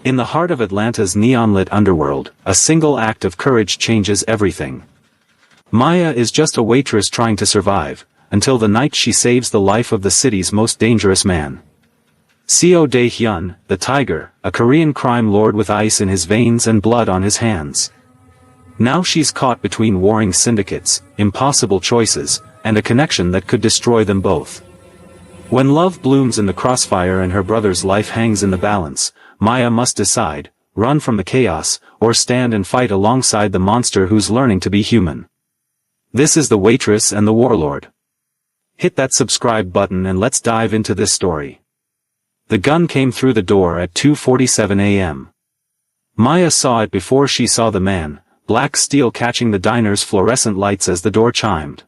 In the heart of Atlanta's neon-lit underworld, a single act of courage changes everything. Maya is just a waitress trying to survive, until the night she saves the life of the city's most dangerous man. Seo Dae-hyun, the Tiger, a Korean crime lord with ice in his veins and blood on his hands. Now she's caught between warring syndicates, impossible choices, and a connection that could destroy them both. When love blooms in the crossfire and her brother's life hangs in the balance, Maya must decide, run from the chaos, or stand and fight alongside the monster who's learning to be human. This is The Waitress and the Warlord. Hit that subscribe button and let's dive into this story. The gun came through the door at 2:47 a.m. Maya saw it before she saw the man, black steel catching the diner's fluorescent lights as the door chimed.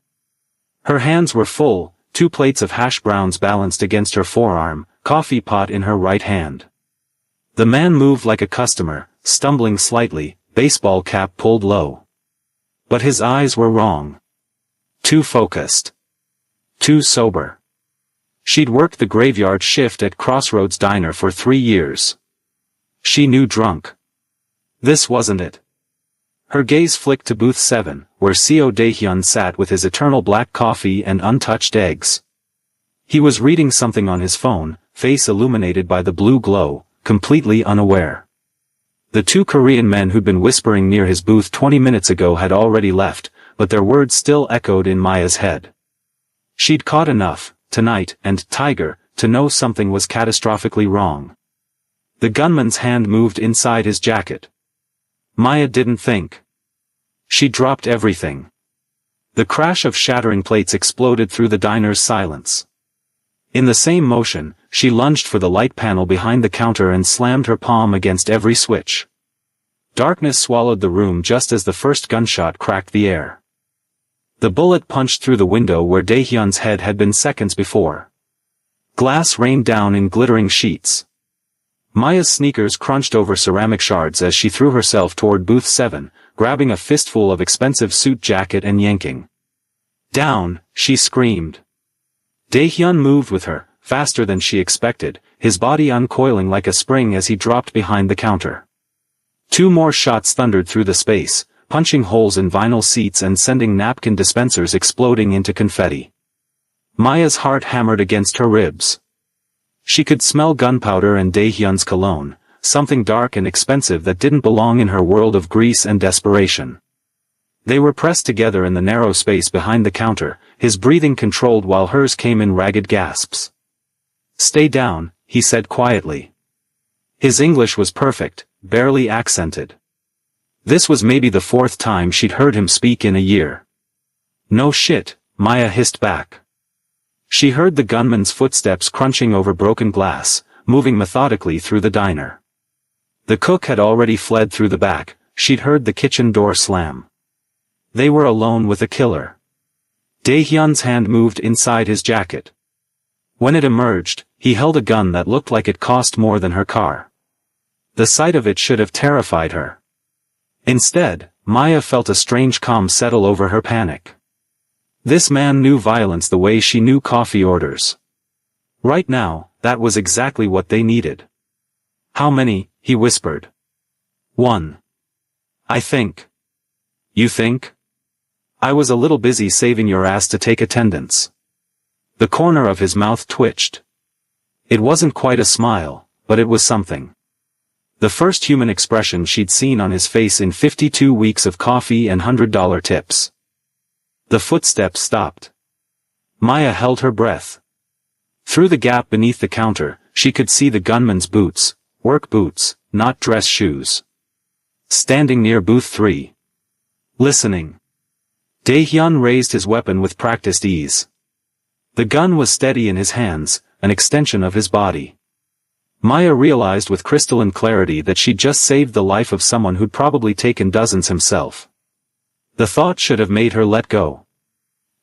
Her hands were full, 2 plates of hash browns balanced against her forearm, coffee pot in her right hand. The man moved like a customer, stumbling slightly, baseball cap pulled low. But his eyes were wrong. Too focused. Too sober. She'd worked the graveyard shift at Crossroads Diner for 3 years. She knew drunk. This wasn't it. Her gaze flicked to booth 7, where Seo Dae-hyun sat with his eternal black coffee and untouched eggs. He was reading something on his phone, face illuminated by the blue glow, completely unaware. The 2 Korean men who'd been whispering near his booth 20 minutes ago had already left, but their words still echoed in Maya's head. She'd caught enough, tonight, and Tiger, to know something was catastrophically wrong. The gunman's hand moved inside his jacket. Maya didn't think. She dropped everything. The crash of shattering plates exploded through the diner's silence. In the same motion, she lunged for the light panel behind the counter and slammed her palm against every switch. Darkness swallowed the room just as the first gunshot cracked the air. The bullet punched through the window where Dae-hyun's head had been seconds before. Glass rained down in glittering sheets. Maya's sneakers crunched over ceramic shards as she threw herself toward booth 7, grabbing a fistful of expensive suit jacket and yanking. Down, she screamed. Dae-hyun moved with her, faster than she expected, his body uncoiling like a spring as he dropped behind the counter. 2 more shots thundered through the space, punching holes in vinyl seats and sending napkin dispensers exploding into confetti. Maya's heart hammered against her ribs. She could smell gunpowder and Dae-hyun's cologne, something dark and expensive that didn't belong in her world of grease and desperation. They were pressed together in the narrow space behind the counter, his breathing controlled while hers came in ragged gasps. "Stay down," he said quietly. His English was perfect, barely accented. This was maybe the 4th time she'd heard him speak in a year. "No shit," Maya hissed back. She heard the gunman's footsteps crunching over broken glass, moving methodically through the diner. The cook had already fled through the back, she'd heard the kitchen door slam. They were alone with a killer. Dae-hyun's hand moved inside his jacket. When it emerged, he held a gun that looked like it cost more than her car. The sight of it should have terrified her. Instead, Maya felt a strange calm settle over her panic. This man knew violence the way she knew coffee orders. Right now, that was exactly what they needed. "How many?" he whispered. "1. I think." "You think?" "I was a little busy saving your ass to take attendance." The corner of his mouth twitched. It wasn't quite a smile, but it was something. The first human expression she'd seen on his face in 52 weeks of coffee and $100 tips. The footsteps stopped. Maya held her breath. Through the gap beneath the counter, she could see the gunman's boots, work boots, not dress shoes. Standing near booth 3. Listening. Dae-hyun raised his weapon with practiced ease. The gun was steady in his hands, an extension of his body. Maya realized with crystalline clarity that she'd just saved the life of someone who'd probably taken dozens himself. The thought should have made her let go.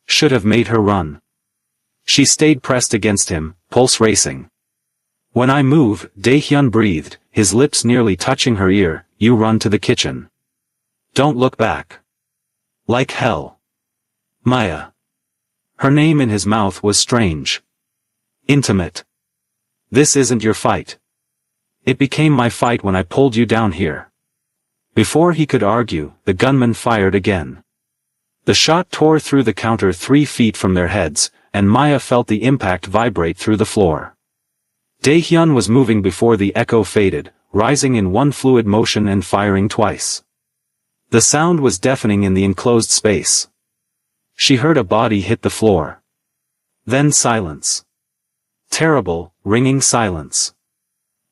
Should have made her run. She stayed pressed against him, pulse racing. "When I move," Dae-hyun breathed, his lips nearly touching her ear, "you run to the kitchen. Don't look back." Like hell. Maya. Her name in his mouth was strange. Intimate. "This isn't your fight. It became my fight when I pulled you down here." Before he could argue, the gunman fired again. The shot tore through the counter 3 feet from their heads, and Maya felt the impact vibrate through the floor. Dae-hyun was moving before the echo faded, rising in one fluid motion and firing twice. The sound was deafening in the enclosed space. She heard a body hit the floor. Then silence. Terrible, ringing silence.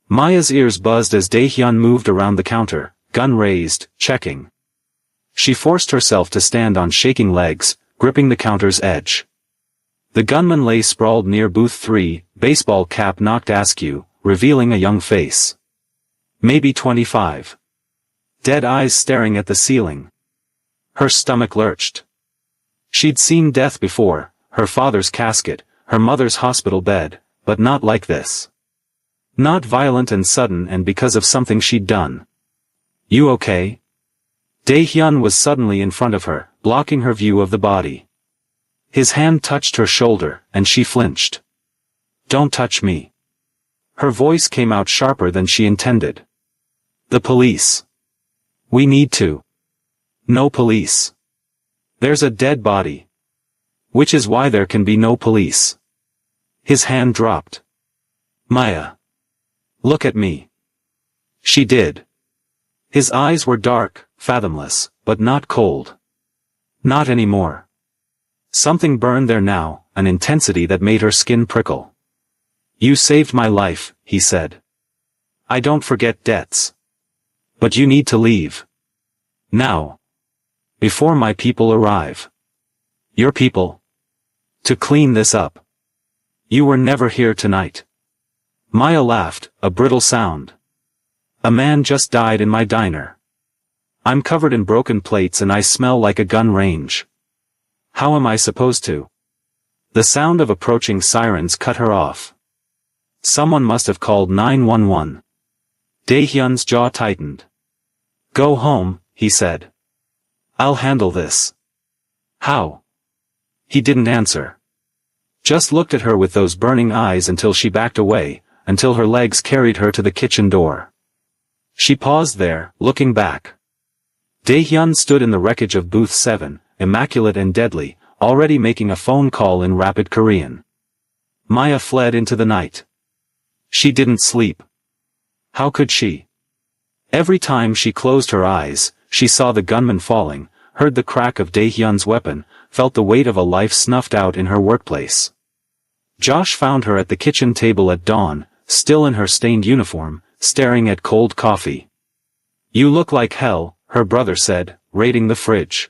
Maya's ears buzzed as Dae-hyun moved around the counter, gun raised, checking. She forced herself to stand on shaking legs, gripping the counter's edge. The gunman lay sprawled near booth 3, baseball cap knocked askew, revealing a young face. Maybe 25. Dead eyes staring at the ceiling. Her stomach lurched. She'd seen death before, her father's casket, her mother's hospital bed, but not like this. Not violent and sudden, and because of something she'd done. "You okay?" Dae-hyun was suddenly in front of her, blocking her view of the body. His hand touched her shoulder, and she flinched. "Don't touch me." Her voice came out sharper than she intended. "The police. We need to." "No police. There's a dead body. Which is why there can be no police." His hand dropped. "Maya. Look at me." She did. His eyes were dark, fathomless, but not cold. Not anymore. Something burned there now, an intensity that made her skin prickle. "You saved my life," he said. "I don't forget debts. But you need to leave. Now. Before my people arrive." "Your people? To clean this up. You were never here tonight." Maya laughed, a brittle sound. "A man just died in my diner. I'm covered in broken plates and I smell like a gun range. How am I supposed to?" The sound of approaching sirens cut her off. Someone must have called 911. Dae-hyun's jaw tightened. "Go home," he said. "I'll handle this." "How?" He didn't answer. Just looked at her with those burning eyes until she backed away, until her legs carried her to the kitchen door. She paused there, looking back. Dae-hyun stood in the wreckage of booth 7, immaculate and deadly, already making a phone call in rapid Korean. Maya fled into the night. She didn't sleep. How could she? Every time she closed her eyes, she saw the gunman falling, heard the crack of Dae-hyun's weapon, felt the weight of a life snuffed out in her workplace. Josh found her at the kitchen table at dawn, still in her stained uniform, staring at cold coffee. "You look like hell," her brother said, raiding the fridge.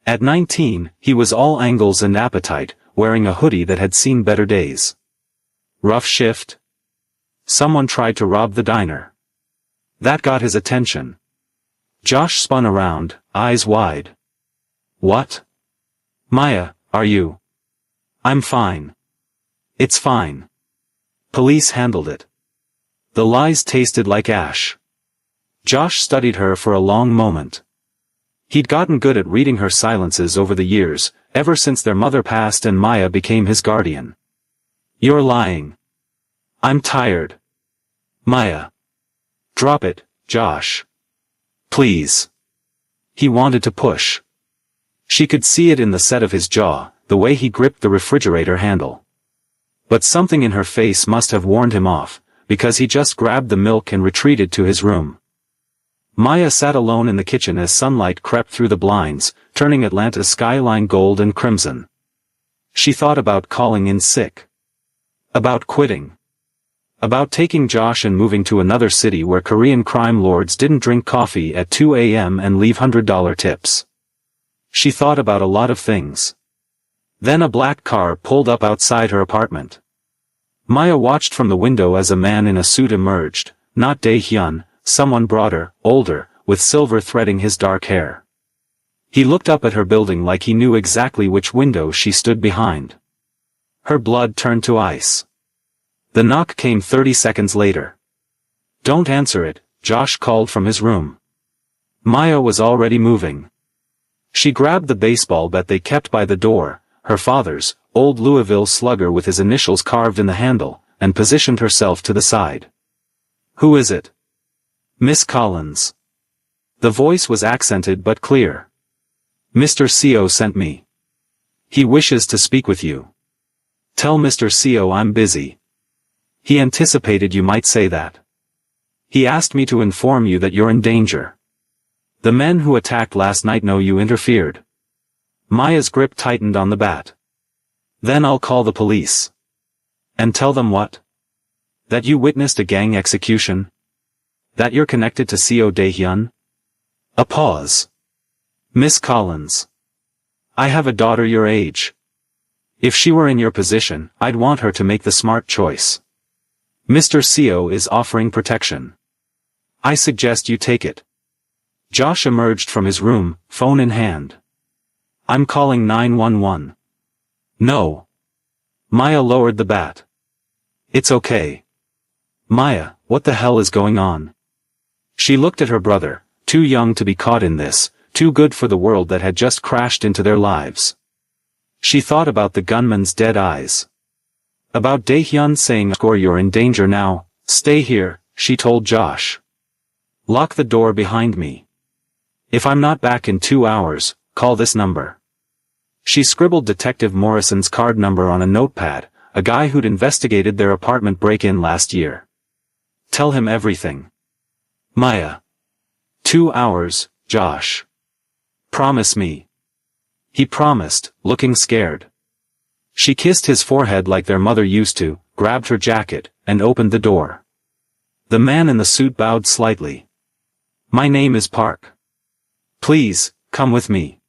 At 19, he was all angles and appetite, wearing a hoodie that had seen better days. "Rough shift?" "Someone tried to rob the diner." That got his attention. Josh spun around, eyes wide. "What?" "Maya, are you?" "I'm fine." "It's fine. Police handled it." The lies tasted like ash. Josh studied her for a long moment. He'd gotten good at reading her silences over the years, ever since their mother passed and Maya became his guardian. "You're lying." "I'm tired." "Maya. Drop it, Josh. Please." He wanted to push. She could see it in the set of his jaw, the way he gripped the refrigerator handle. But something in her face must have warned him off, because he just grabbed the milk and retreated to his room. Maya sat alone in the kitchen as sunlight crept through the blinds, turning Atlanta's skyline gold and crimson. She thought about calling in sick. About quitting. About taking Josh and moving to another city where Korean crime lords didn't drink coffee at 2 a.m. and leave $100 tips. She thought about a lot of things. Then a black car pulled up outside her apartment. Maya watched from the window as a man in a suit emerged, not Dae-hyun, someone broader, older, with silver threading his dark hair. He looked up at her building like he knew exactly which window she stood behind. Her blood turned to ice. The knock came 30 seconds later. "Don't answer it," Josh called from his room. Maya was already moving. She grabbed the baseball bat they kept by the door, her father's, old Louisville slugger with his initials carved in the handle, and positioned herself to the side. Who is it? Miss Collins. The voice was accented but clear. Mr. CO sent me. He wishes to speak with you. Tell Mr. CO I'm busy. He anticipated you might say that. He asked me to inform you that you're in danger. The men who attacked last night know you interfered. Maya's grip tightened on the bat. Then I'll call the police. And tell them what? That you witnessed a gang execution? That you're connected to CO Daehyun? A pause. Miss Collins. I have a daughter your age. If she were in your position, I'd want her to make the smart choice. Mr. CO is offering protection. I suggest you take it. Josh emerged from his room, phone in hand. I'm calling 911. No. Maya lowered the bat. It's okay. Maya, what the hell is going on? She looked at her brother, too young to be caught in this, too good for the world that had just crashed into their lives. She thought about the gunman's dead eyes. About Daehyun saying, "You're in danger now, stay here," she told Josh. Lock the door behind me. If I'm not back in 2 hours, call this number. She scribbled Detective Morrison's card number on a notepad, a guy who'd investigated their apartment break-in last year. Tell him everything. Maya. 2 hours, Josh. Promise me. He promised, looking scared. She kissed his forehead like their mother used to, grabbed her jacket, and opened the door. The man in the suit bowed slightly. My name is Park. Please, come with me.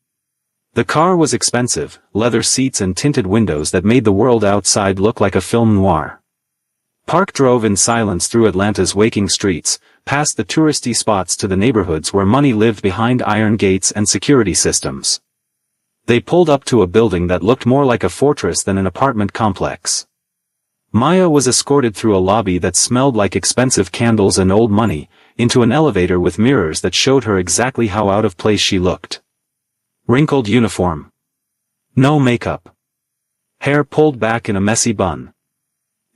The car was expensive, leather seats and tinted windows that made the world outside look like a film noir. Park drove in silence through Atlanta's waking streets, past the touristy spots to the neighborhoods where money lived behind iron gates and security systems. They pulled up to a building that looked more like a fortress than an apartment complex. Maya was escorted through a lobby that smelled like expensive candles and old money, into an elevator with mirrors that showed her exactly how out of place she looked. Wrinkled uniform. No makeup. Hair pulled back in a messy bun.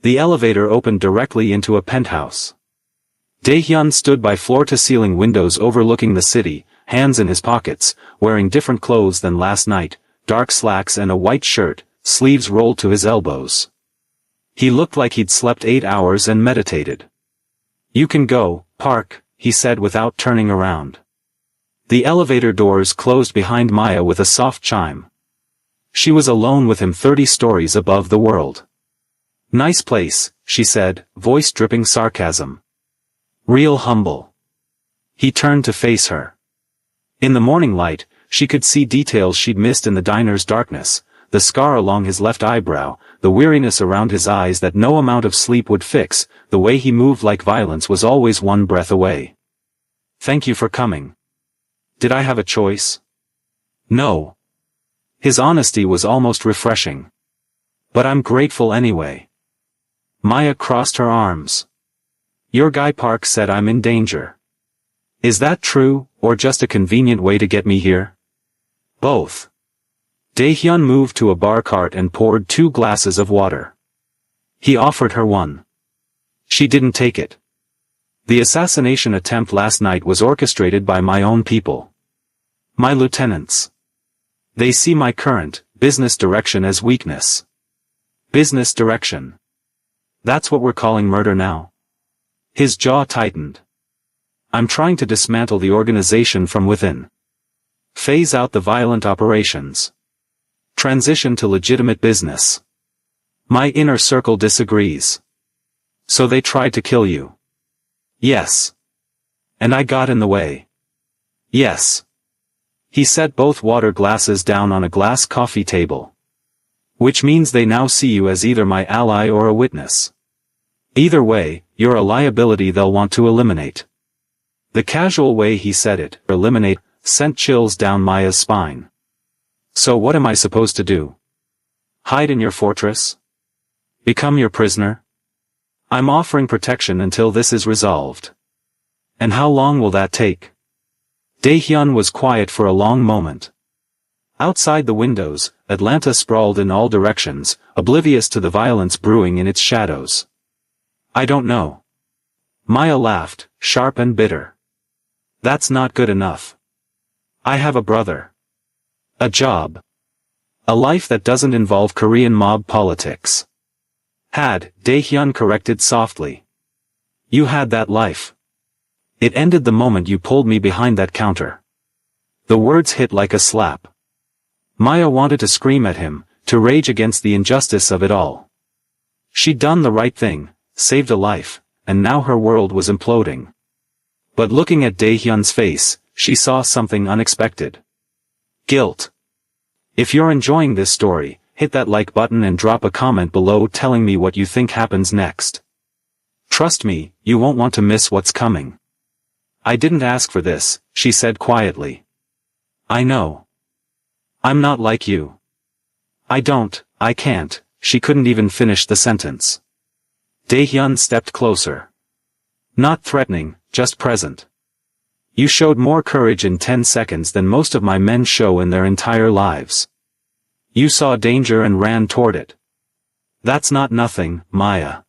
The elevator opened directly into a penthouse. Daehyun stood by floor-to-ceiling windows overlooking the city, hands in his pockets, wearing different clothes than last night, dark slacks and a white shirt, sleeves rolled to his elbows. He looked like he'd slept 8 hours and meditated. You can go, Park, he said without turning around. The elevator doors closed behind Maya with a soft chime. She was alone with him 30 stories above the world. Nice place, she said, voice dripping sarcasm. Real humble. He turned to face her. In the morning light, she could see details she'd missed in the diner's darkness, the scar along his left eyebrow, the weariness around his eyes that no amount of sleep would fix, the way he moved like violence was always one breath away. Thank you for coming. Did I have a choice? No. His honesty was almost refreshing. But I'm grateful anyway. Maya crossed her arms. Your guy Park said I'm in danger. Is that true, or just a convenient way to get me here? Both. Daehyun moved to a bar cart and poured 2 glasses of water. He offered her one. She didn't take it. The assassination attempt last night was orchestrated by my own people. My lieutenants. They see my current, business direction as weakness. Business direction. That's what we're calling murder now. His jaw tightened. I'm trying to dismantle the organization from within. Phase out the violent operations. Transition to legitimate business. My inner circle disagrees. So they tried to kill you. Yes. And I got in the way. Yes. He set both water glasses down on a glass coffee table. Which means they now see you as either my ally or a witness. Either way, you're a liability they'll want to eliminate. The casual way he said it, eliminate, sent chills down Maya's spine. So what am I supposed to do? Hide in your fortress? Become your prisoner? I'm offering protection until this is resolved. And how long will that take? Daehyun was quiet for a long moment. Outside the windows, Atlanta sprawled in all directions, oblivious to the violence brewing in its shadows. I don't know. Maya laughed, sharp and bitter. That's not good enough. I have a brother. A job. A life that doesn't involve Korean mob politics. Had, Dae-hyun corrected softly. You had that life. It ended the moment you pulled me behind that counter. The words hit like a slap. Maya wanted to scream at him, to rage against the injustice of it all. She'd done the right thing, saved a life, and now her world was imploding. But looking at Dae-hyun's face, she saw something unexpected. Guilt. If you're enjoying this story, hit that like button and drop a comment below telling me what you think happens next. Trust me, you won't want to miss what's coming. I didn't ask for this, she said quietly. I know. I'm not like you. I can't, she couldn't even finish the sentence. Dae-hyun stepped closer. Not threatening, just present. You showed more courage in 10 seconds than most of my men show in their entire lives. You saw danger and ran toward it. That's not nothing, Maya.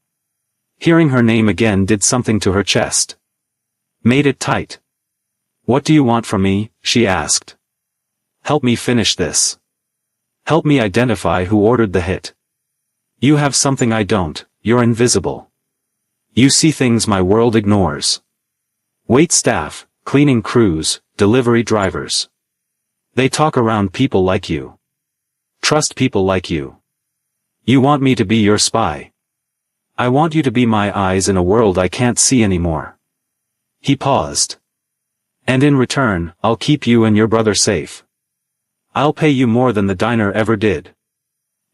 Hearing her name again did something to her chest. Made it tight. What do you want from me? She asked. Help me finish this. Help me identify who ordered the hit. You have something I don't, you're invisible. You see things my world ignores. Wait staff, cleaning crews, delivery drivers. They talk around people like you. Trust people like you. You want me to be your spy. I want you to be my eyes in a world I can't see anymore. He paused. And in return, I'll keep you and your brother safe. I'll pay you more than the diner ever did.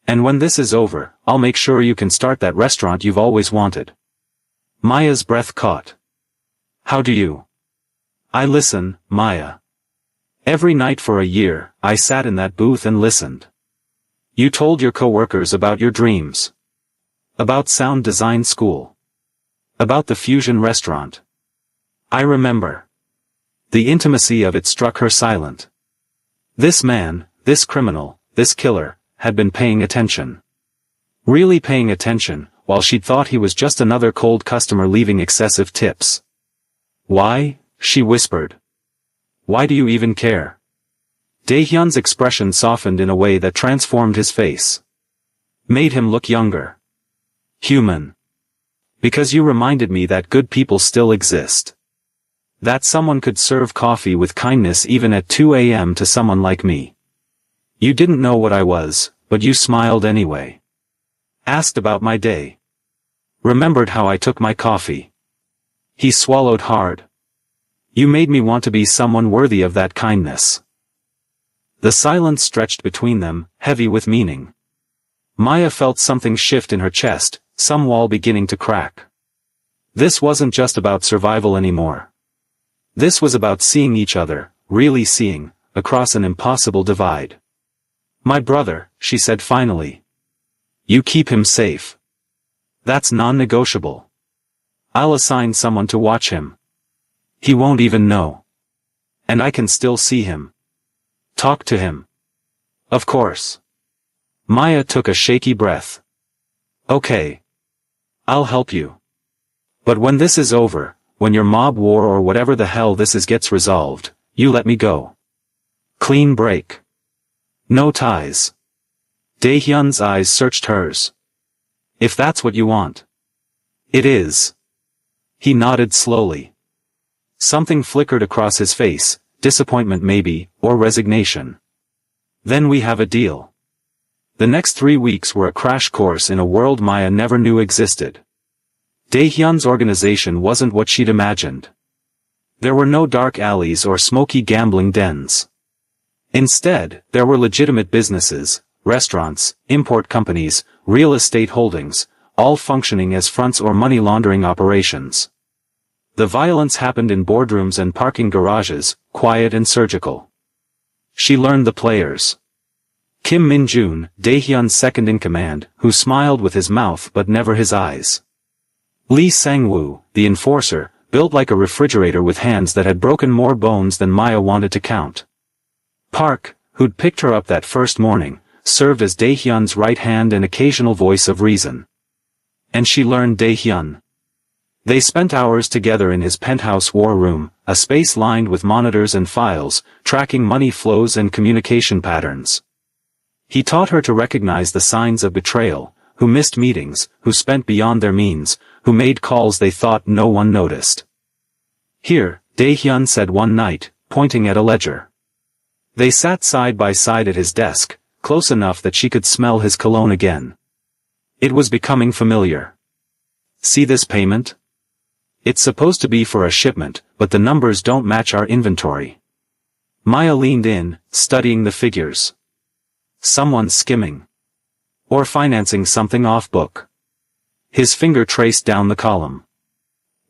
And when this is over, I'll make sure you can start that restaurant you've always wanted. Maya's breath caught. How do you? I listen, Maya. Every night for a year, I sat in that booth and listened. You told your coworkers about your dreams. About sound design school. About the fusion restaurant. I remember. The intimacy of it struck her silent. This man, this criminal, this killer, had been paying attention. Really paying attention, while she'd thought he was just another cold customer leaving excessive tips. Why? She whispered. Why do you even care? Dae-hyun's expression softened in a way that transformed his face. Made him look younger. Human. Because you reminded me that good people still exist. That someone could serve coffee with kindness even at 2 a.m. to someone like me. You didn't know what I was, but you smiled anyway. Asked about my day. Remembered how I took my coffee. He swallowed hard. You made me want to be someone worthy of that kindness. The silence stretched between them, heavy with meaning. Maya felt something shift in her chest, some wall beginning to crack. This wasn't just about survival anymore. This was about seeing each other, really seeing, across an impossible divide. My brother, she said finally. You keep him safe. That's non-negotiable. I'll assign someone to watch him. He won't even know. And I can still see him. Talk to him. Of course. Maya took a shaky breath. Okay. I'll help you. But when this is over, when your mob war or whatever the hell this is gets resolved, you let me go. Clean break. No ties. Dae-hyun's eyes searched hers. If that's what you want. It is. He nodded slowly. Something flickered across his face, disappointment maybe, or resignation. Then we have a deal. The next 3 weeks were a crash course in a world Maya never knew existed. Dae-hyun's organization wasn't what she'd imagined. There were no dark alleys or smoky gambling dens. Instead, there were legitimate businesses, restaurants, import companies, real estate holdings, all functioning as fronts or money laundering operations. The violence happened in boardrooms and parking garages, quiet and surgical. She learned the players. Kim Min-jun, Dae-hyun's second-in-command, who smiled with his mouth but never his eyes. Lee Sang-woo, the enforcer, built like a refrigerator with hands that had broken more bones than Maya wanted to count. Park, who'd picked her up that first morning, served as Dae-hyun's right hand and occasional voice of reason. And she learned Dae-hyun. They spent hours together in his penthouse war room, a space lined with monitors and files, tracking money flows and communication patterns. He taught her to recognize the signs of betrayal, who missed meetings, who spent beyond their means, who made calls they thought no one noticed. "Here," Dae-hyun said one night, pointing at a ledger. They sat side by side at his desk, close enough that she could smell his cologne again. It was becoming familiar. "See this payment? It's supposed to be for a shipment, but the numbers don't match our inventory." Maya leaned in, studying the figures. Someone's skimming. Or financing something off-book. His finger traced down the column.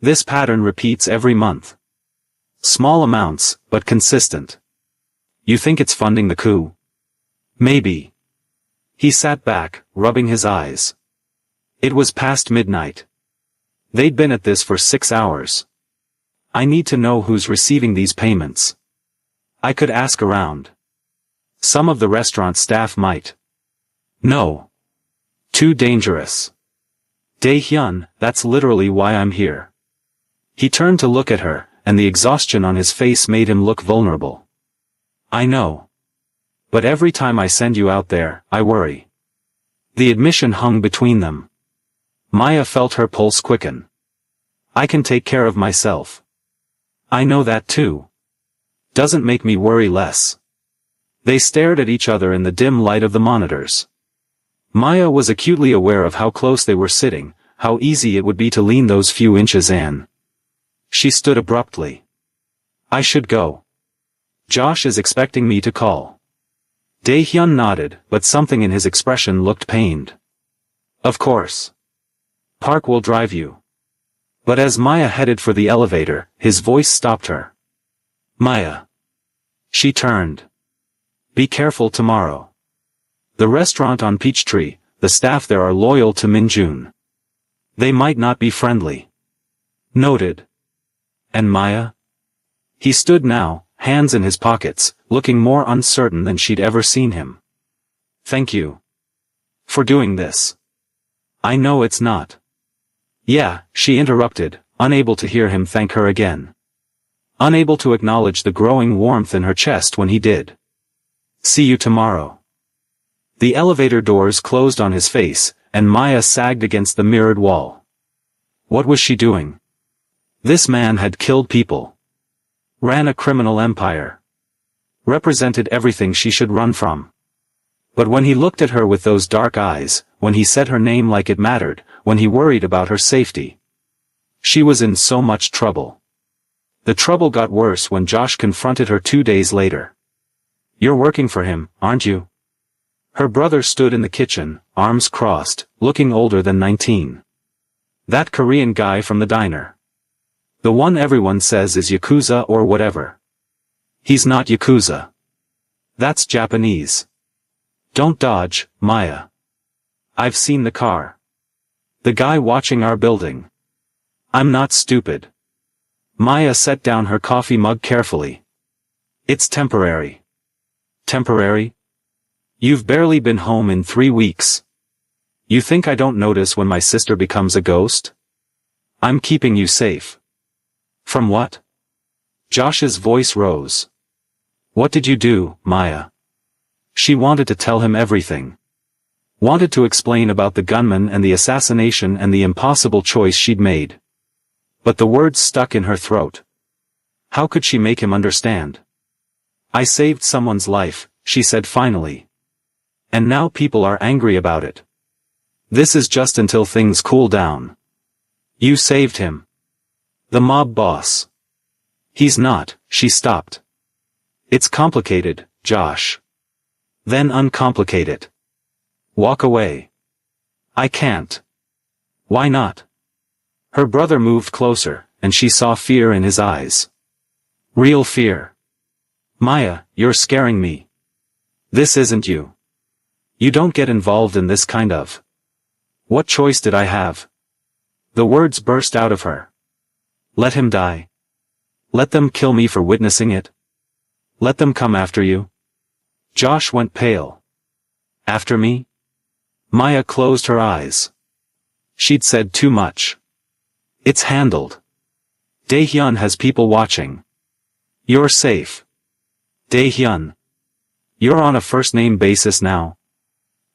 This pattern repeats every month. Small amounts, but consistent. You think it's funding the coup? Maybe. He sat back, rubbing his eyes. It was past midnight. They'd been at this for 6 hours. I need to know who's receiving these payments. I could ask around. Some of the restaurant staff might. No. Too dangerous. Dae-hyun, that's literally why I'm here. He turned to look at her, and the exhaustion on his face made him look vulnerable. I know. But every time I send you out there, I worry. The admission hung between them. Maya felt her pulse quicken. I can take care of myself. I know that too. Doesn't make me worry less. They stared at each other in the dim light of the monitors. Maya was acutely aware of how close they were sitting, how easy it would be to lean those few inches in. She stood abruptly. I should go. Josh is expecting me to call. Dae-hyun nodded, but something in his expression looked pained. Of course. Park will drive you. But as Maya headed for the elevator, his voice stopped her. Maya. She turned. Be careful tomorrow. The restaurant on Peachtree, the staff there are loyal to Min-jun. They might not be friendly. Noted. And Maya? He stood now, hands in his pockets, looking more uncertain than she'd ever seen him. Thank you. For doing this. I know it's not. Yeah, she interrupted, unable to hear him thank her again. Unable to acknowledge the growing warmth in her chest when he did. See you tomorrow. The elevator doors closed on his face, and Maya sagged against the mirrored wall. What was she doing? This man had killed people. Ran a criminal empire. Represented everything she should run from. But when he looked at her with those dark eyes, when he said her name like it mattered, when he worried about her safety, she was in so much trouble. The trouble got worse when Josh confronted her 2 days later. You're working for him, aren't you? Her brother stood in the kitchen, arms crossed, looking older than 19. That Korean guy from the diner. The one everyone says is Yakuza or whatever. He's not Yakuza. That's Japanese. Don't dodge, Maya. I've seen the car. The guy watching our building. I'm not stupid. Maya set down her coffee mug carefully. It's temporary. Temporary? You've barely been home in 3 weeks. You think I don't notice when my sister becomes a ghost? I'm keeping you safe. From what? Josh's voice rose. What did you do, Maya? She wanted to tell him everything. Wanted to explain about the gunman and the assassination and the impossible choice she'd made. But the words stuck in her throat. How could she make him understand? I saved someone's life, she said finally. And now people are angry about it. This is just until things cool down. You saved him. The mob boss. He's not, she stopped. It's complicated, Josh. Then uncomplicate it. Walk away. I can't. Why not? Her brother moved closer, and she saw fear in his eyes. Real fear. Maya, you're scaring me. This isn't you. You don't get involved in this kind of. What choice did I have? The words burst out of her. Let him die. Let them kill me for witnessing it. Let them come after you. Josh went pale. After me? Maya closed her eyes. She'd said too much. It's handled. Dae-hyun has people watching. You're safe. Dae-hyun. You're on a first-name basis now.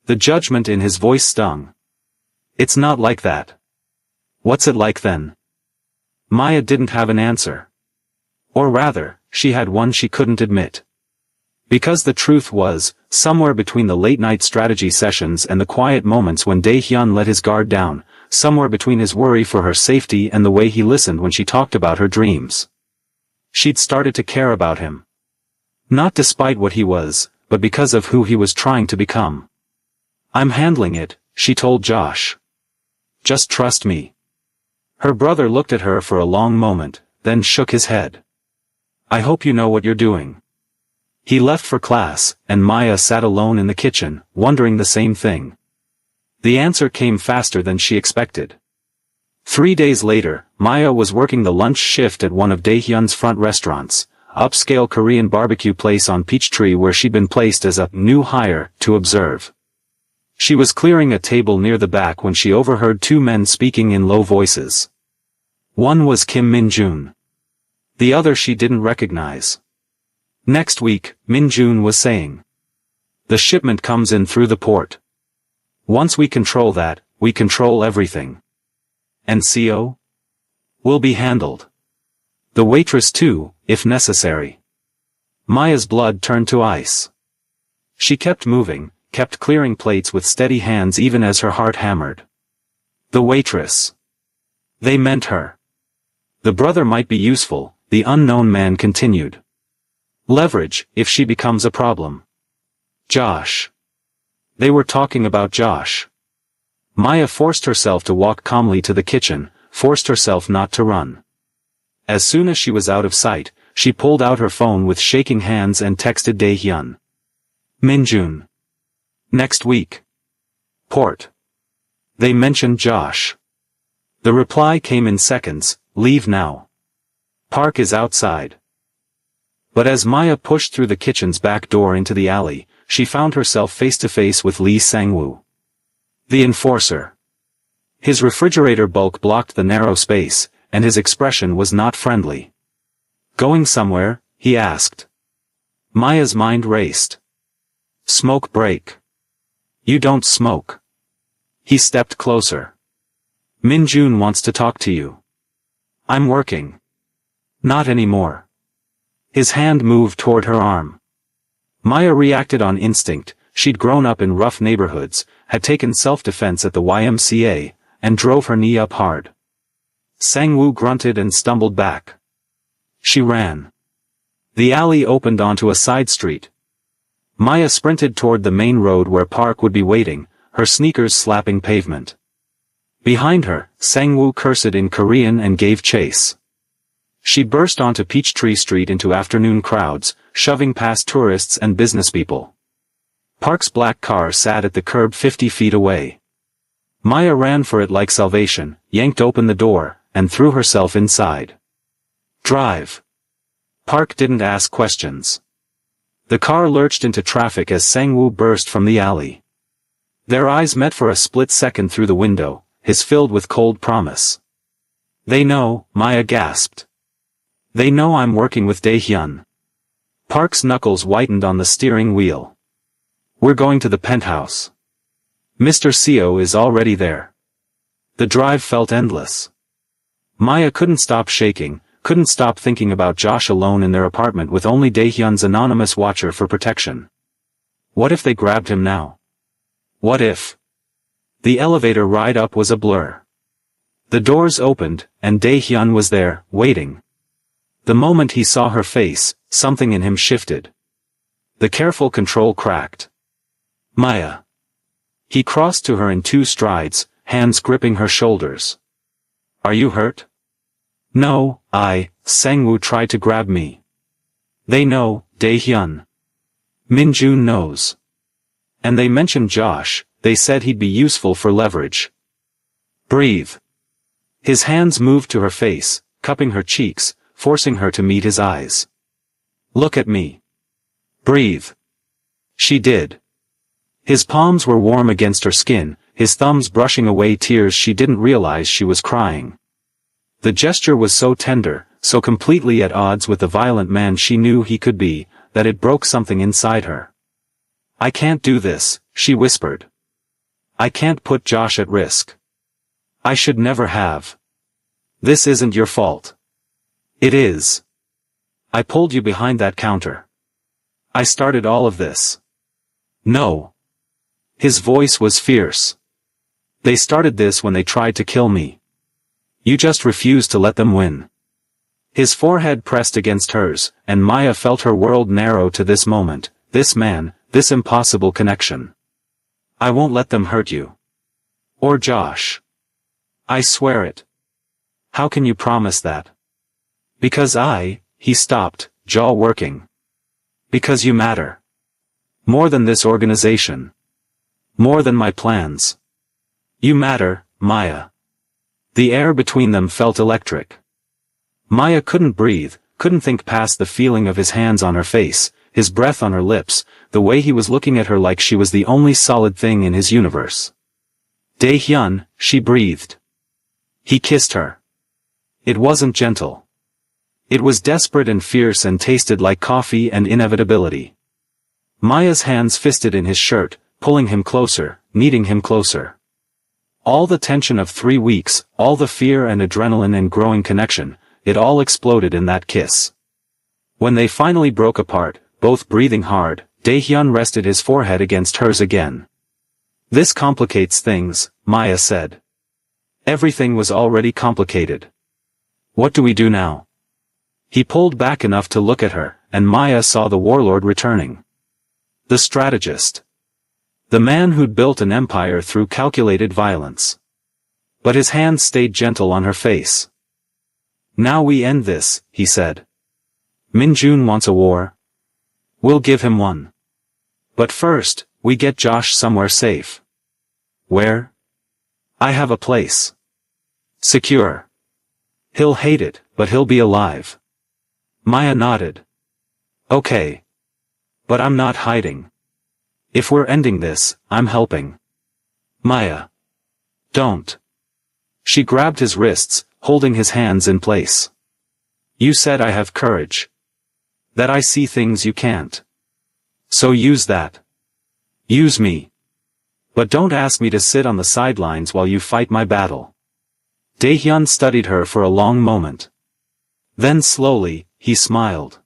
The judgment in his voice stung. It's not like that. What's it like then? Maya didn't have an answer. Or rather, she had one she couldn't admit. Because the truth was, somewhere between the late-night strategy sessions and the quiet moments when Dae-hyun let his guard down, somewhere between his worry for her safety and the way he listened when she talked about her dreams, she'd started to care about him. Not despite what he was, but because of who he was trying to become. I'm handling it, she told Josh. Just trust me. Her brother looked at her for a long moment, then shook his head. I hope you know what you're doing. He left for class, and Maya sat alone in the kitchen, wondering the same thing. The answer came faster than she expected. 3 days later, Maya was working the lunch shift at one of Dae-hyun's front restaurants, upscale Korean barbecue place on Peachtree where she'd been placed as a new hire to observe. She was clearing a table near the back when she overheard two men speaking in low voices. One was Kim Min-jun. The other she didn't recognize. Next week, Min-jun was saying. The shipment comes in through the port. Once we control that, we control everything. And CO? Will be handled. The waitress too, if necessary. Maya's blood turned to ice. She kept moving, kept clearing plates with steady hands even as her heart hammered. The waitress. They meant her. The brother might be useful, the unknown man continued. Leverage, if she becomes a problem. Josh. They were talking about Josh. Maya forced herself to walk calmly to the kitchen, forced herself not to run. As soon as she was out of sight, she pulled out her phone with shaking hands and texted Dae-hyun. Min-jun. Next week. Port. They mentioned Josh. The reply came in seconds, leave now. Park is outside. But as Maya pushed through the kitchen's back door into the alley, she found herself face to face with Lee Sang-woo. The enforcer. His refrigerator bulk blocked the narrow space, and his expression was not friendly. Going somewhere? He asked. Maya's mind raced. Smoke break. You don't smoke. He stepped closer. Min-jun wants to talk to you. I'm working. Not anymore. His hand moved toward her arm. Maya reacted on instinct. She'd grown up in rough neighborhoods, had taken self-defense at the YMCA, and drove her knee up hard. Sang-woo grunted and stumbled back. She ran. The alley opened onto a side street. Maya sprinted toward the main road where Park would be waiting, her sneakers slapping pavement. Behind her, Sang-woo cursed in Korean and gave chase. She burst onto Peachtree Street into afternoon crowds, shoving past tourists and businesspeople. Park's black car sat at the curb 50 feet away. Maya ran for it like salvation, yanked open the door, and threw herself inside. Drive. Park didn't ask questions. The car lurched into traffic as Sang-woo burst from the alley. Their eyes met for a split second through the window, his filled with cold promise. They know, Maya gasped. They know I'm working with Dae-hyun. Park's knuckles whitened on the steering wheel. We're going to the penthouse. Mr. CO is already there. The drive felt endless. Maya couldn't stop shaking, couldn't stop thinking about Josh alone in their apartment with only Dae-hyun's anonymous watcher for protection. What if they grabbed him now? What if? The elevator ride up was a blur. The doors opened, and Dae-hyun was there, waiting. The moment he saw her face, something in him shifted. The careful control cracked. Maya. He crossed to her in 2 strides, hands gripping her shoulders. Are you hurt? No, Sang-woo tried to grab me. They know, Dae-hyun. Min-jun knows. And they mentioned Josh, they said he'd be useful for leverage. Breathe. His hands moved to her face, cupping her cheeks, forcing her to meet his eyes. Look at me. Breathe. She did. His palms were warm against her skin, his thumbs brushing away tears she didn't realize she was crying. The gesture was so tender, so completely at odds with the violent man she knew he could be, that it broke something inside her. "I can't do this," she whispered. "I can't put Josh at risk. I should never have. This isn't your fault." "It is. I pulled you behind that counter. I started all of this." "No." His voice was fierce. "They started this when they tried to kill me. You just refused to let them win." His forehead pressed against hers, and Maya felt her world narrow to this moment, this man, this impossible connection. "I won't let them hurt you. Or Josh. I swear it." "How can you promise that?" "Because he stopped, jaw working. "Because you matter. More than this organization. More than my plans. You matter, Maya." The air between them felt electric. Maya couldn't breathe, couldn't think past the feeling of his hands on her face, his breath on her lips, the way he was looking at her like she was the only solid thing in his universe. "Dae-hyun," she breathed. He kissed her. It wasn't gentle. It was desperate and fierce and tasted like coffee and inevitability. Maya's hands fisted in his shirt, pulling him closer, needing him closer. All the tension of 3 weeks, all the fear and adrenaline and growing connection, it all exploded in that kiss. When they finally broke apart, both breathing hard, Dae-hyun rested his forehead against hers again. "This complicates things," Maya said. Everything was already complicated. "What do we do now?" He pulled back enough to look at her, and Maya saw the warlord returning. The strategist. The man who'd built an empire through calculated violence. But his hands stayed gentle on her face. "Now we end this," he said. "Min-jun wants a war. We'll give him one. But first, we get Josh somewhere safe." "Where?" "I have a place. Secure. He'll hate it, but he'll be alive." Maya nodded. "Okay. But I'm not hiding. If we're ending this, I'm helping." "Maya. Don't." She grabbed his wrists, holding his hands in place. "You said I have courage. That I see things you can't. So use that. Use me. But don't ask me to sit on the sidelines while you fight my battle." Dae-hyun studied her for a long moment. Then slowly, he smiled.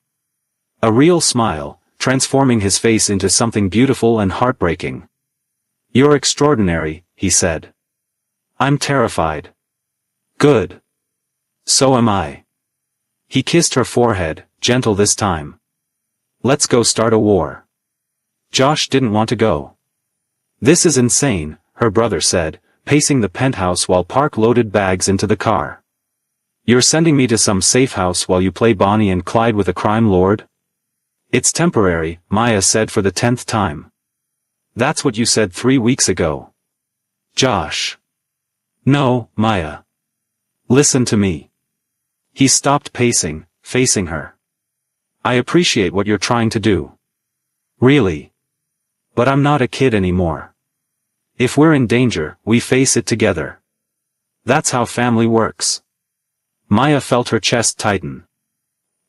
A real smile, transforming his face into something beautiful and heartbreaking. "You're extraordinary," he said. "I'm terrified." "Good. So am I." He kissed her forehead, gentle this time. "Let's go start a war." Josh didn't want to go. "This is insane," her brother said, pacing the penthouse while Park loaded bags into the car. "You're sending me to some safe house while you play Bonnie and Clyde with a crime lord?" "It's temporary," Maya said for the 10th time. "That's what you said 3 weeks ago." "Josh." "No, Maya. Listen to me." He stopped pacing, facing her. "I appreciate what you're trying to do. Really. But I'm not a kid anymore. If we're in danger, we face it together. That's how family works." Maya felt her chest tighten.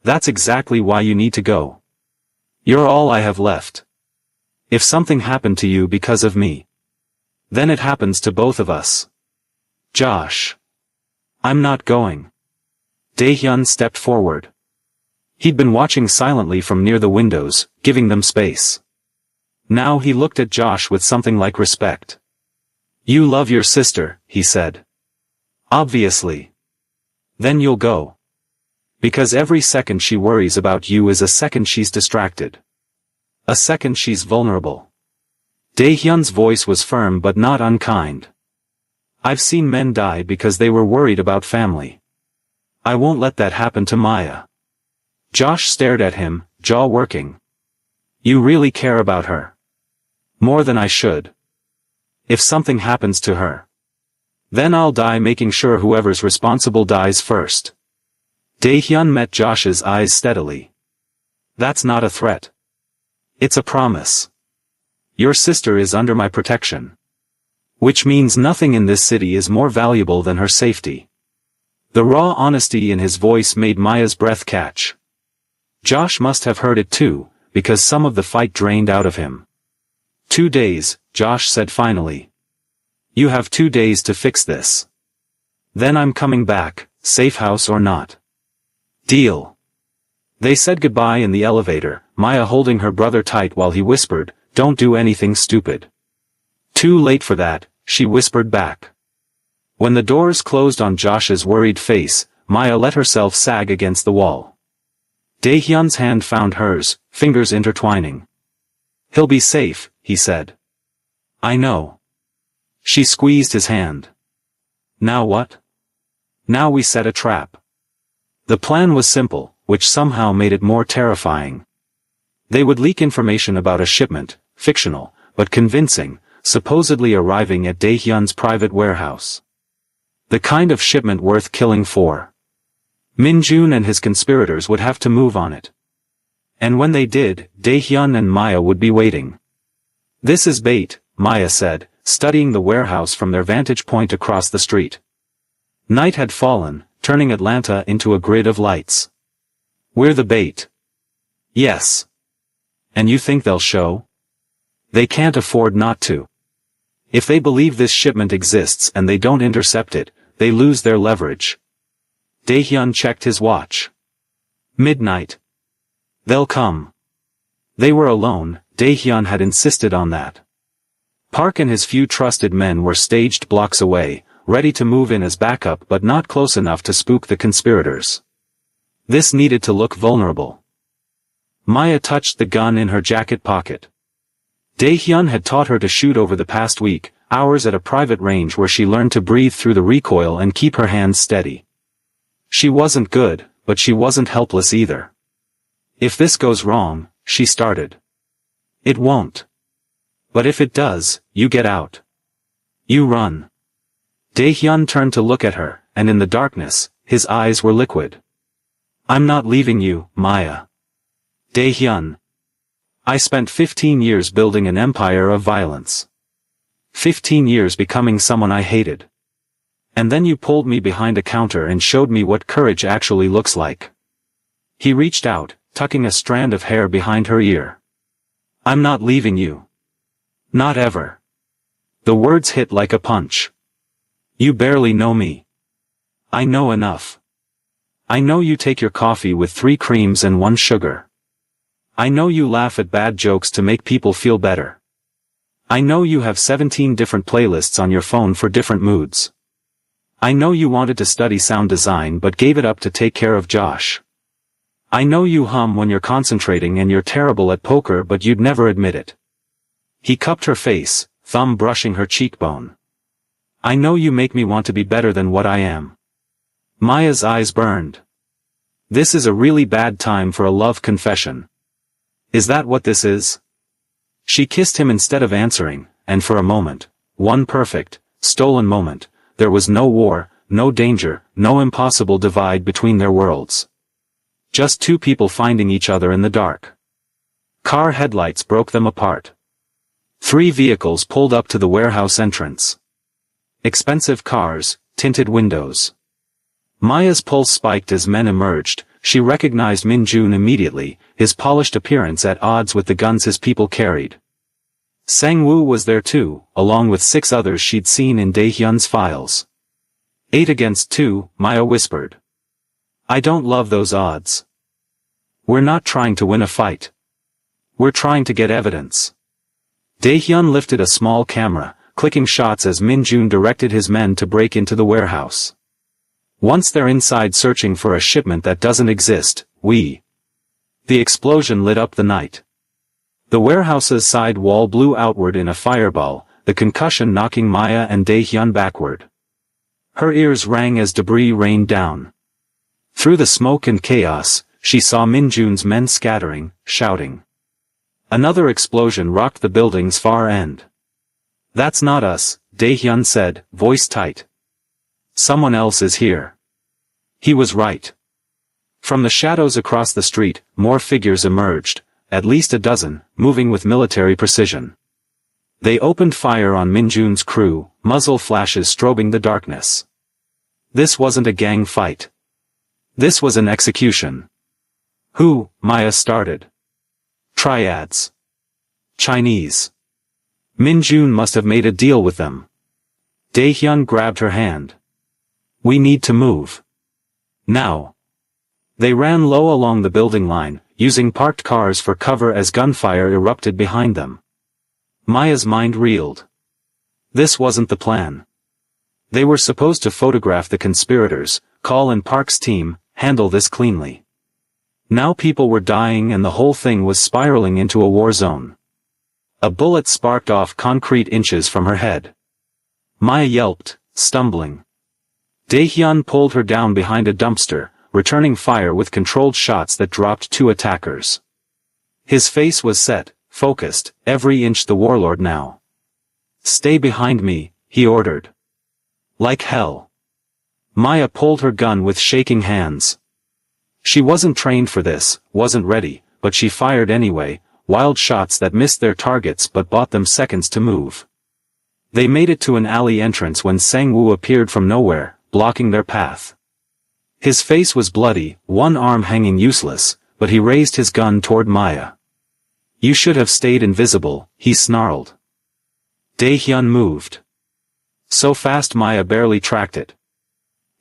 "That's exactly why you need to go. You're all I have left. If something happened to you because of me, then it happens to both of us." "Josh." "I'm not going." Dae-hyun stepped forward. He'd been watching silently from near the windows, giving them space. Now he looked at Josh with something like respect. "You love your sister," he said. "Obviously. Then you'll go. Because every second she worries about you is a second she's distracted. A second she's vulnerable." Dae-hyun's voice was firm but not unkind. "I've seen men die because they were worried about family. I won't let that happen to Maya." Josh stared at him, jaw working. "You really care about her. More than I should. If something happens to her, then I'll die making sure whoever's responsible dies first." Dae-hyun met Josh's eyes steadily. "That's not a threat. It's a promise. Your sister is under my protection. Which means nothing in this city is more valuable than her safety." The raw honesty in his voice made Maya's breath catch. Josh must have heard it too, because some of the fight drained out of him. 2 days, Josh said finally. You have 2 days to fix this. Then I'm coming back, safe house or not. Deal. They said goodbye in the elevator, Maya holding her brother tight while he whispered, "Don't do anything stupid." Too late for that, she whispered back. When the doors closed on Josh's worried face, Maya let herself sag against the wall. Dae-hyun's hand found hers, fingers intertwining. "He'll be safe," he said. "I know." She squeezed his hand. "Now what?" "Now we set a trap." The plan was simple, which somehow made it more terrifying. They would leak information about a shipment, fictional, but convincing, supposedly arriving at Dae-hyun's private warehouse. The kind of shipment worth killing for. Min-jun and his conspirators would have to move on it. And when they did, Dae-hyun and Maya would be waiting. "This is bait," Maya said, studying the warehouse from their vantage point across the street. Night had fallen, turning Atlanta into a grid of lights. "We're the bait." "Yes." "And you think they'll show?" "They can't afford not to. If they believe this shipment exists and they don't intercept it, they lose their leverage." Dae-hyun checked his watch. "Midnight. They'll come." They were alone, Dae-hyun had insisted on that. Park and his few trusted men were staged blocks away, ready to move in as backup but not close enough to spook the conspirators. This needed to look vulnerable. Maya touched the gun in her jacket pocket. Dae-hyun had taught her to shoot over the past week, hours at a private range where she learned to breathe through the recoil and keep her hands steady. She wasn't good, but she wasn't helpless either. "If this goes wrong," she started. "It won't. But if it does, you get out. You run." Dae-hyun turned to look at her, and in the darkness, his eyes were liquid. "I'm not leaving you, Maya." "Dae-hyun. I spent 15 years building an empire of violence. 15 years becoming someone I hated. And then you pulled me behind a counter and showed me what courage actually looks like." He reached out, tucking a strand of hair behind her ear. "I'm not leaving you. Not ever." The words hit like a punch. "You barely know me." "I know enough. I know you take your coffee with 3 creams and 1 sugar. I know you laugh at bad jokes to make people feel better. I know you have 17 different playlists on your phone for different moods. I know you wanted to study sound design but gave it up to take care of Josh. I know you hum when you're concentrating and you're terrible at poker but you'd never admit it." He cupped her face, thumb brushing her cheekbone. "I know you make me want to be better than what I am." Maya's eyes burned. This is a really bad time for a love confession. Is that what this is? She kissed him instead of answering, and for a moment, one perfect, stolen moment, there was no war, no danger, no impossible divide between their worlds. Just 2 people finding each other in the dark. Car headlights broke them apart. 3 vehicles pulled up to the warehouse entrance. Expensive cars, tinted windows. Maya's pulse spiked as men emerged. She recognized Min-jun immediately, his polished appearance at odds with the guns his people carried. Sang-woo was there too, along with 6 others she'd seen in Dae-hyun's files. 8 against 2, Maya whispered. "I don't love those odds. We're not trying to win a fight. We're trying to get evidence." Dae-hyun lifted a small camera, clicking shots as Min-jun directed his men to break into the warehouse. "Once they're inside searching for a shipment that doesn't exist, we..." The explosion lit up the night. The warehouse's side wall blew outward in a fireball, the concussion knocking Maya and Dae-hyun backward. Her ears rang as debris rained down. Through the smoke and chaos, she saw Min-jun's men scattering, shouting. Another explosion rocked the building's far end. "That's not us," Dae-hyun said, voice tight. "Someone else is here." He was right. From the shadows across the street, more figures emerged, at least a dozen, moving with military precision. They opened fire on Min-jun's crew, muzzle flashes strobing the darkness. This wasn't a gang fight. This was an execution. Who? Maya started. Triads. Chinese. Min Jun must have made a deal with them. Dae-hyun grabbed her hand. We need to move. Now. They ran low along the building line, using parked cars for cover as gunfire erupted behind them. Maya's mind reeled. This wasn't the plan. They were supposed to photograph the conspirators, call in Park's team, handle this cleanly. Now people were dying and the whole thing was spiraling into a war zone. A bullet sparked off concrete inches from her head. Maya yelped, stumbling. Dae-hyun pulled her down behind a dumpster, returning fire with controlled shots that dropped 2 attackers. His face was set, focused, every inch the warlord now. Stay behind me, he ordered. Like hell. Maya pulled her gun with shaking hands. She wasn't trained for this, wasn't ready, but she fired anyway, wild shots that missed their targets but bought them seconds to move. They made it to an alley entrance when Sang-woo appeared from nowhere, blocking their path. His face was bloody, one arm hanging useless, but he raised his gun toward Maya. You should have stayed invisible, he snarled. Dae-hyun moved. So fast Maya barely tracked it.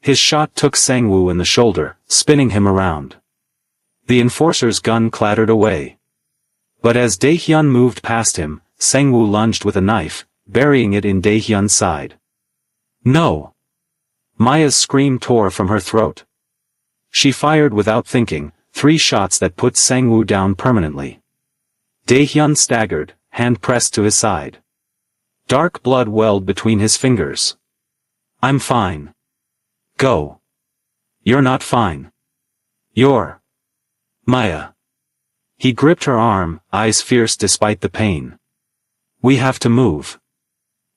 His shot took Sang-woo in the shoulder, spinning him around. The enforcer's gun clattered away. But as Dae-hyun moved past him, Sang-woo lunged with a knife, burying it in Dae-hyun's side. No! Maya's scream tore from her throat. She fired without thinking, 3 shots that put Sang-woo down permanently. Dae-hyun staggered, hand pressed to his side. Dark blood welled between his fingers. I'm fine. Go. You're not fine. You're... Maya. He gripped her arm, eyes fierce despite the pain. We have to move.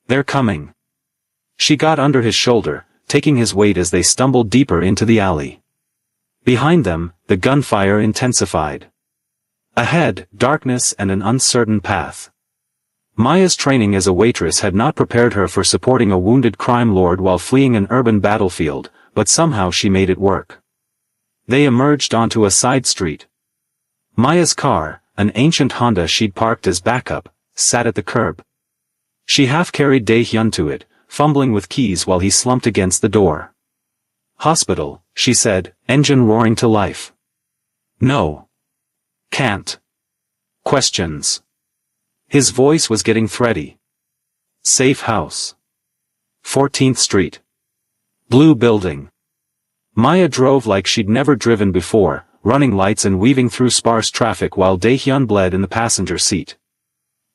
They're coming. She got under his shoulder, taking his weight as they stumbled deeper into the alley. Behind them, the gunfire intensified. Ahead, darkness and an uncertain path. Maya's training as a waitress had not prepared her for supporting a wounded crime lord while fleeing an urban battlefield, but somehow she made it work. They emerged onto a side street. Maya's car, an ancient Honda she'd parked as backup, sat at the curb. She half-carried Dae-hyun to it, fumbling with keys while he slumped against the door. Hospital, she said, engine roaring to life. No. Can't. Questions. His voice was getting thready. Safe house. 14th Street. Blue building. Maya drove like she'd never driven before, running lights and weaving through sparse traffic while Dae-hyun bled in the passenger seat.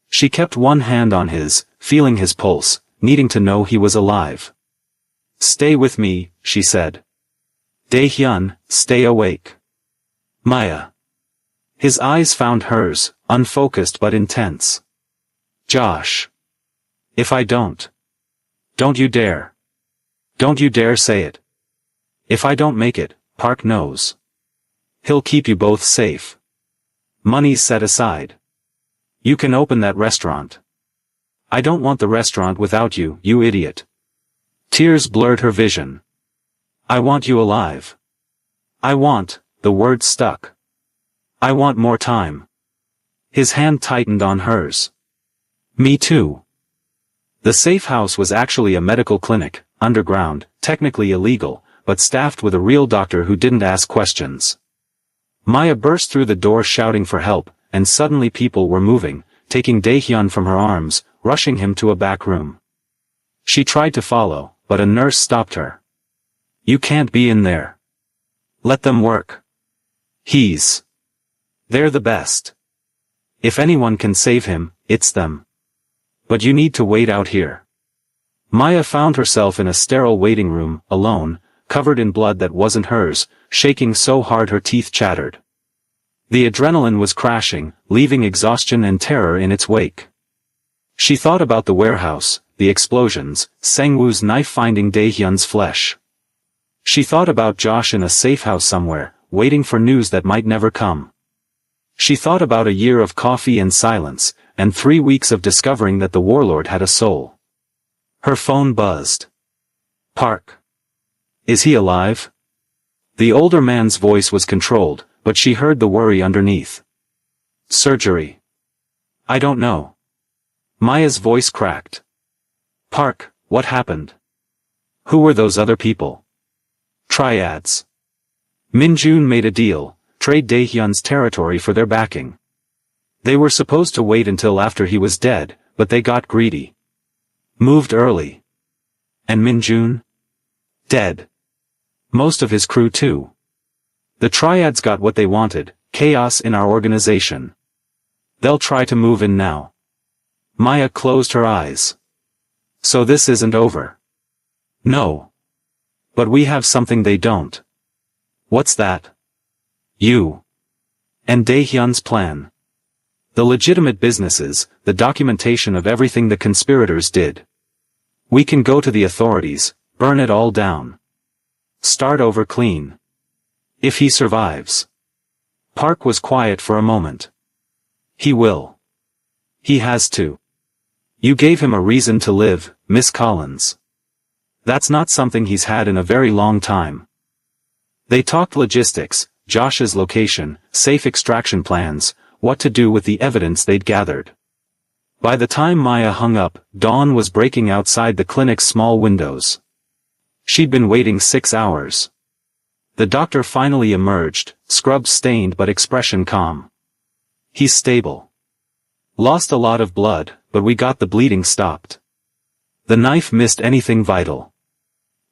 She kept one hand on his, feeling his pulse, needing to know he was alive. Stay with me, she said. Dae-hyun, stay awake. Maya. His eyes found hers, unfocused but intense. Josh. If I don't. Don't you dare. Don't you dare say it. If I don't make it, Park knows. He'll keep you both safe. Money's set aside. You can open that restaurant. I don't want the restaurant without you, you idiot. Tears blurred her vision. I want you alive. I want, the word stuck. I want more time. His hand tightened on hers. Me too. The safe house was actually a medical clinic, underground, technically illegal, but staffed with a real doctor who didn't ask questions. Maya burst through the door shouting for help, and suddenly people were moving, taking Dae-hyun from her arms, rushing him to a back room. She tried to follow, but a nurse stopped her. You can't be in there. Let them work. They're the best. If anyone can save him, it's them. But you need to wait out here. Maya found herself in a sterile waiting room, alone, covered in blood that wasn't hers, shaking so hard her teeth chattered. The adrenaline was crashing, leaving exhaustion and terror in its wake. She thought about the warehouse, the explosions, Sang-woo's knife finding Dae-hyun's flesh. She thought about Josh in a safe house somewhere, waiting for news that might never come. She thought about a year of coffee and silence, and 3 weeks of discovering that the warlord had a soul. Her phone buzzed. Park. Is he alive? The older man's voice was controlled, but she heard the worry underneath. Surgery. I don't know. Maya's voice cracked. Park, what happened? Who were those other people? Triads. Minjun made a deal, trade Daehyun's territory for their backing. They were supposed to wait until after he was dead, but they got greedy. Moved early. And Minjun? Dead. Most of his crew too. The Triads got what they wanted, chaos in our organization. They'll try to move in now. Maya closed her eyes. So this isn't over. No. But we have something they don't. What's that? You. And Daehyun's plan. The legitimate businesses, the documentation of everything the conspirators did. We can go to the authorities, burn it all down. Start over clean. If he survives. Park was quiet for a moment. He will. He has to. You gave him a reason to live, Miss Collins. That's not something he's had in a very long time. They talked logistics, Josh's location, safe extraction plans, what to do with the evidence they'd gathered. By the time Maya hung up, dawn was breaking outside the clinic's small windows. She'd been waiting 6 hours. The doctor finally emerged, scrub stained but expression calm. He's stable. Lost a lot of blood, but we got the bleeding stopped. The knife missed anything vital.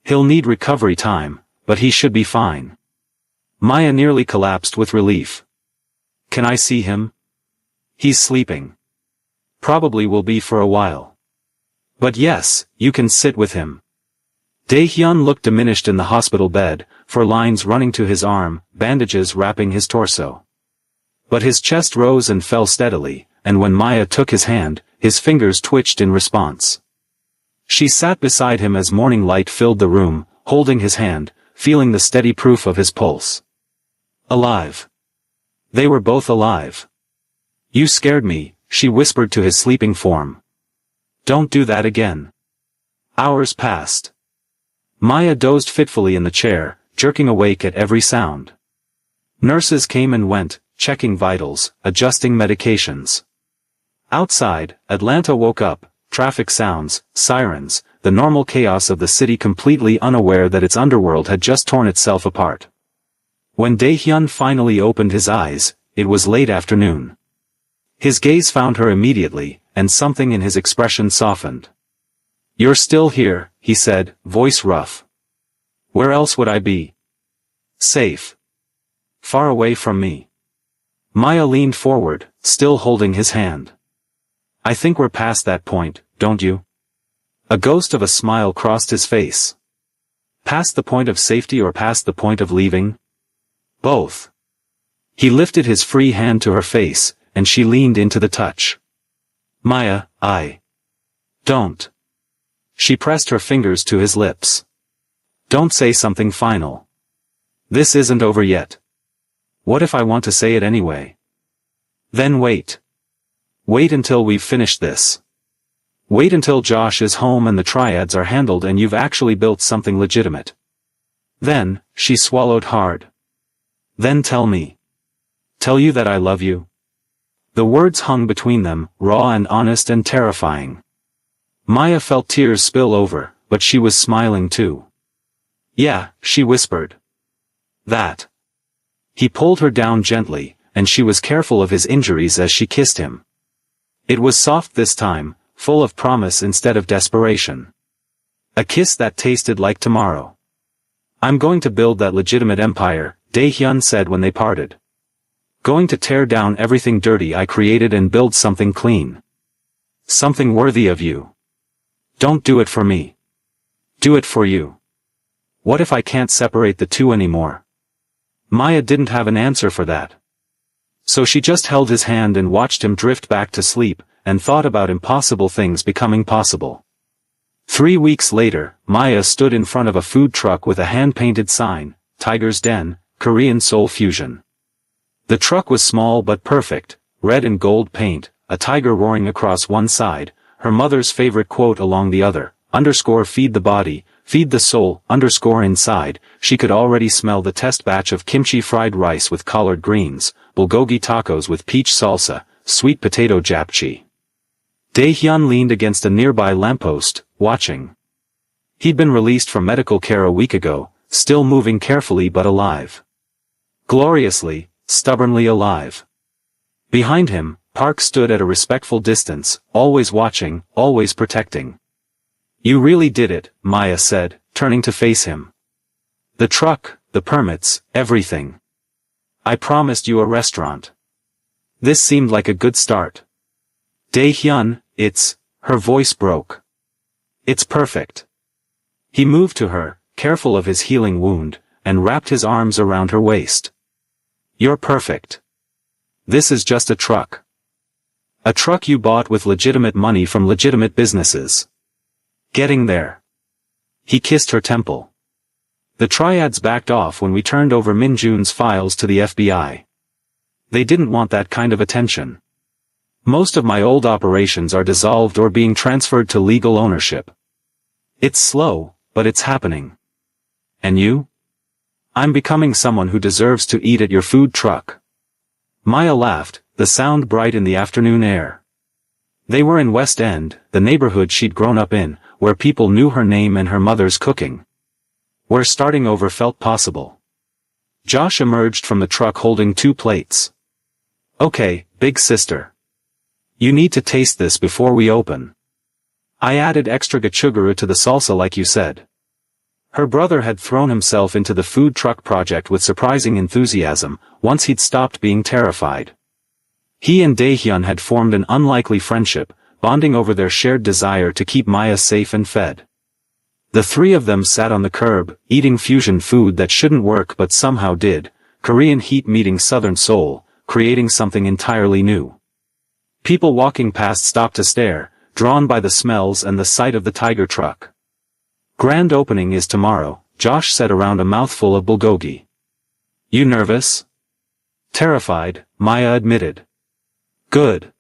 He'll need recovery time, but he should be fine. Maya nearly collapsed with relief. Can I see him? He's sleeping. Probably will be for a while. But yes, you can sit with him. Daehyun looked diminished in the hospital bed, for lines running to his arm, bandages wrapping his torso. But his chest rose and fell steadily, and when Maya took his hand, his fingers twitched in response. She sat beside him as morning light filled the room, holding his hand, feeling the steady proof of his pulse. Alive. They were both alive. You scared me, she whispered to his sleeping form. Don't do that again. Hours passed. Maya dozed fitfully in the chair, jerking awake at every sound. Nurses came and went, checking vitals, adjusting medications. Outside, Atlanta woke up, traffic sounds, sirens, the normal chaos of the city completely unaware that its underworld had just torn itself apart. When Daehyun finally opened his eyes, it was late afternoon. His gaze found her immediately, and something in his expression softened. You're still here, he said, voice rough. Where else would I be? Safe. Far away from me. Maya leaned forward, still holding his hand. I think we're past that point, don't you? A ghost of a smile crossed his face. Past the point of safety or past the point of leaving? Both. He lifted his free hand to her face, and she leaned into the touch. Maya, I don't. She pressed her fingers to his lips. Don't say something final. This isn't over yet. What if I want to say it anyway? Then wait. Wait until we've finished this. Wait until Josh is home and the triads are handled and you've actually built something legitimate. Then, she swallowed hard. Then tell me. Tell you that I love you. The words hung between them, raw and honest and terrifying. Maya felt tears spill over, but she was smiling too. Yeah, she whispered. That. He pulled her down gently, and she was careful of his injuries as she kissed him. It was soft this time, full of promise instead of desperation. A kiss that tasted like tomorrow. I'm going to build that legitimate empire, Daehyun said when they parted. Going to tear down everything dirty I created and build something clean. Something worthy of you. Don't do it for me. Do it for you. What if I can't separate the two anymore? Maya didn't have an answer for that. So she just held his hand and watched him drift back to sleep, and thought about impossible things becoming possible. 3 weeks later, Maya stood in front of a food truck with a hand-painted sign, Tiger's Den, Korean Soul Fusion. The truck was small but perfect, red and gold paint, a tiger roaring across one side, her mother's favorite quote along the other, _feed the body, feed the soul, inside, she could already smell the test batch of kimchi fried rice with collard greens, bulgogi tacos with peach salsa, sweet potato japchae. Dae-hyun leaned against a nearby lamppost, watching. He'd been released from medical care a week ago, still moving carefully but alive. Gloriously, stubbornly alive. Behind him, Park stood at a respectful distance, always watching, always protecting. "You really did it," Maya said, turning to face him. "The truck, the permits, everything. I promised you a restaurant." This seemed like a good start. "Dae-hyun, her voice broke. "It's perfect." He moved to her, careful of his healing wound, and wrapped his arms around her waist. "You're perfect. This is just a truck. A truck you bought with legitimate money from legitimate businesses. Getting there." He kissed her temple. "The triads backed off when we turned over Min-jun's files to the FBI. They didn't want that kind of attention. Most of my old operations are dissolved or being transferred to legal ownership. It's slow, but it's happening. And you? I'm becoming someone who deserves to eat at your food truck." Maya laughed, the sound bright in the afternoon air. They were in West End, the neighborhood she'd grown up in, where people knew her name and her mother's cooking. Where starting over felt possible. Josh emerged from the truck holding 2 plates. "Okay, big sister. You need to taste this before we open. I added extra gochujang to the salsa like you said." Her brother had thrown himself into the food truck project with surprising enthusiasm, once he'd stopped being terrified. He and Dae-hyun had formed an unlikely friendship, bonding over their shared desire to keep Maya safe and fed. The 3 of them sat on the curb, eating fusion food that shouldn't work but somehow did, Korean heat meeting Southern soul, creating something entirely new. People walking past stopped to stare, drawn by the smells and the sight of the tiger truck. "Grand opening is tomorrow," Josh said around a mouthful of bulgogi. "You nervous?" "Terrified," Maya admitted. "Good.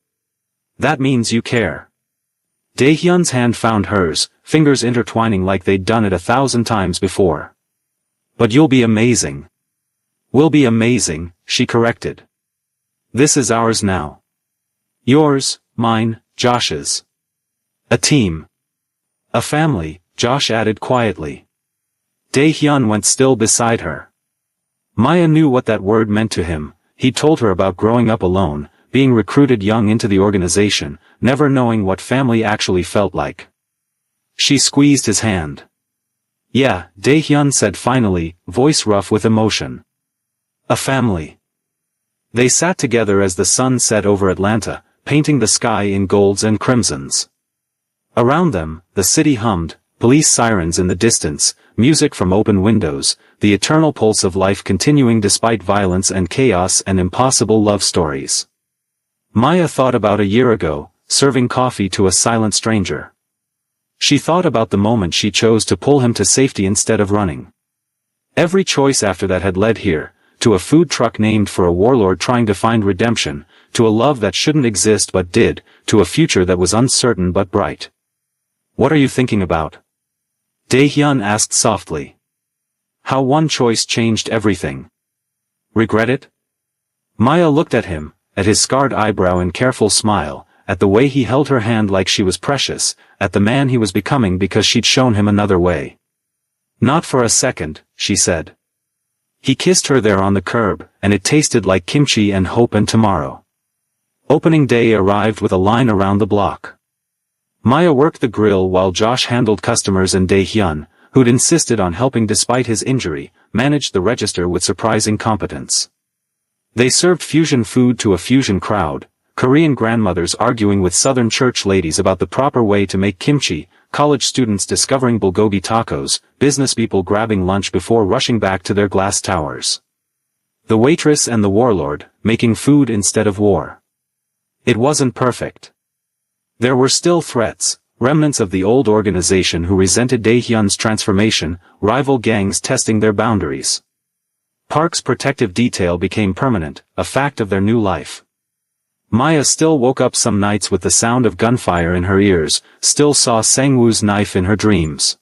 That means you care." Dae-hyun's hand found hers, fingers intertwining like they'd done it 1,000 times before. "But you'll be amazing." "We'll be amazing," she corrected. "This is ours now. Yours, mine, Josh's. A team. A family," Josh added quietly. Dae-hyun went still beside her. Maya knew what that word meant to him. He'd told her about growing up alone, being recruited young into the organization, never knowing what family actually felt like. She squeezed his hand. "Yeah," Dae-hyun said finally, voice rough with emotion. "A family." They sat together as the sun set over Atlanta, painting the sky in golds and crimsons. Around them, the city hummed, police sirens in the distance, music from open windows, the eternal pulse of life continuing despite violence and chaos and impossible love stories. Maya thought about a year ago, serving coffee to a silent stranger. She thought about the moment she chose to pull him to safety instead of running. Every choice after that had led here, to a food truck named for a warlord trying to find redemption, to a love that shouldn't exist but did, to a future that was uncertain but bright. "What are you thinking about?" Dae-hyun asked softly. "How one choice changed everything. Regret it?" Maya looked at him, at his scarred eyebrow and careful smile, at the way he held her hand like she was precious, at the man he was becoming because she'd shown him another way. "Not for a second," she said. He kissed her there on the curb, and it tasted like kimchi and hope and tomorrow. Opening day arrived with a line around the block. Maya worked the grill while Josh handled customers and Dae-hyun, who'd insisted on helping despite his injury, managed the register with surprising competence. They served fusion food to a fusion crowd, Korean grandmothers arguing with Southern church ladies about the proper way to make kimchi, college students discovering bulgogi tacos, businesspeople grabbing lunch before rushing back to their glass towers. The waitress and the warlord, making food instead of war. It wasn't perfect. There were still threats, remnants of the old organization who resented Dae-hyun's transformation, rival gangs testing their boundaries. Park's protective detail became permanent, a fact of their new life. Maya still woke up some nights with the sound of gunfire in her ears, still saw Sang-woo's knife in her dreams.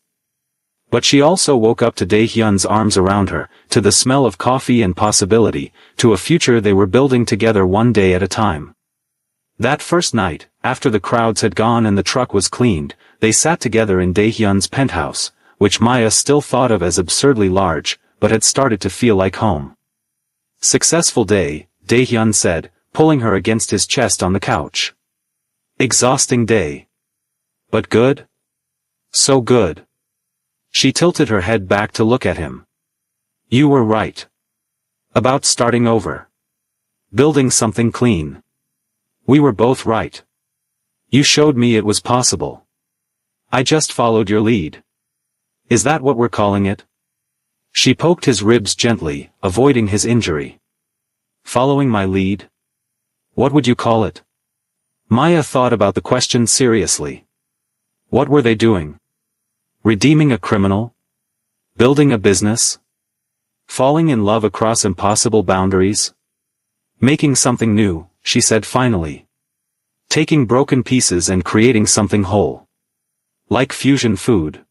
But she also woke up to Dae-hyun's arms around her, to the smell of coffee and possibility, to a future they were building together one day at a time. That first night, after the crowds had gone and the truck was cleaned, they sat together in Dae-hyun's penthouse, which Maya still thought of as absurdly large, but had started to feel like home. "Successful day," Dae-hyun said, pulling her against his chest on the couch. "Exhausting day. But good? So good." She tilted her head back to look at him. "You were right. About starting over. Building something clean. We were both right. You showed me it was possible. I just followed your lead. Is that what we're calling it?" She poked his ribs gently, avoiding his injury. "Following my lead? What would you call it?" Maya thought about the question seriously. What were they doing? Redeeming a criminal? Building a business? Falling in love across impossible boundaries? Making something new, she said finally. Taking broken pieces and creating something whole. Like fusion food.